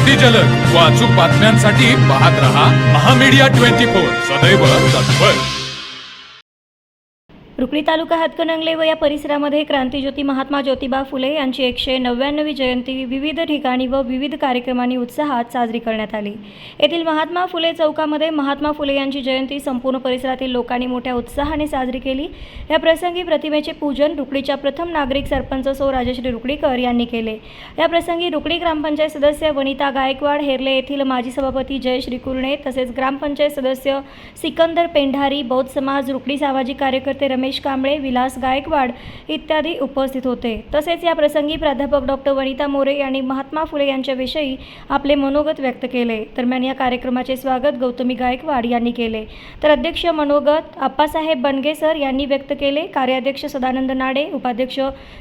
अति जलद व अचूक बातम्यांसाठी पाहत रहा महामीडिया 24 सदैव तत्पर। रुकडी तालुका हातकणंगले व या परिसरामध्ये क्रांतिज्योती महात्मा ज्योतिबा फुले यांची 199वी जयंती विविध ठिकाणी व विविध कार्यक्रमांनी उत्साहात साजरी करण्यात आली। येथील महात्मा फुले चौकामध्ये महात्मा फुले यांची जयंती संपूर्ण परिसरातील लोकांनी मोठ्या उत्साहाने साजरी केली। या प्रसंगी प्रतिमेचे पूजन रुकडीच्या प्रथम नागरिक सरपंच सौ राजश्री रुकडीकर यांनी केले। या प्रसंगी रुकडी ग्रामपंचायत सदस्य वनिता गायकवाड, हेरले येथील माजी सभापती जयश्री कुर्णे तसेच ग्रामपंचायत सदस्य सिकंदर पेंढारी, बौद्ध समाज, रुकडी सामाजिक कार्यकर्ते रमेश कांबळे, विलास गायकवाड इत्यादी उपस्थित होते। तसेच या प्रसंगी प्राध्यापक डॉक्टर वनिता मोरे यांनी महात्मा फुले यांच्याविषयी आपले मनोगत व्यक्त केले। दरम्यान या कार्यक्रमाचे स्वागत गौतमी गायकवाड यांनी केले, तर अध्यक्ष मनोगत आप्पासाहेब बनगे सर यांनी व्यक्त केले। कार्याध्यक्ष सदानंद नाडे, उपाध्यक्ष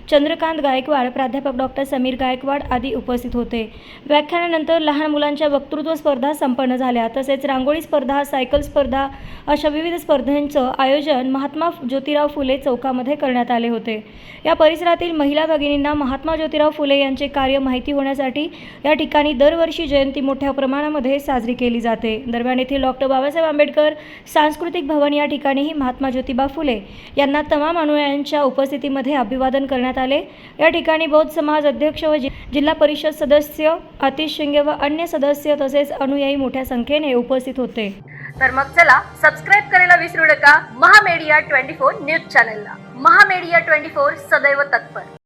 चंद्रकांत गायकवाड, प्राध्यापक डॉक्टर समीर गायकवाड आदी उपस्थित होते। व्याख्यानानंतर लहान मुलांच्या वक्तृत्व स्पर्धा संपन्न झाल्या। तसेच रांगोळी स्पर्धा, सायकल स्पर्धा अशा विविध स्पर्धांचं आयोजन महात्मा ज्योतिराव फुले चौकामध्ये करण्यात आले होते। या परिसरातील महिला भगिनींना महात्मा ज्योतिराव फुले यांचे कार्य माहिती होण्यासाठी या ठिकाणी दरवर्षी जयंती मोठ्या प्रमाणामध्ये साजरी केली जाते। दरम्यान येथील डॉक्टर बाबासाहेब आंबेडकर सांस्कृतिक भवन या ठिकाणीही महात्मा ज्योतिबा फुले यांना तमाम अनुयायांच्या उपस्थितीमध्ये अभिवादन करण्यात आले। या ठिकाणी बौद्ध समाज अध्यक्ष व जिल्हा परिषद सदस्य आतिश शिंगे व अन्य सदस्य तसेच अनुयायी मोठ्या संख्येने उपस्थित होते। तर मग चला सबस्क्राइब करायला विसरू नका महामीडिया 24 न्यूज चॅनलला। महामीडिया 24 सदैव तत्पर।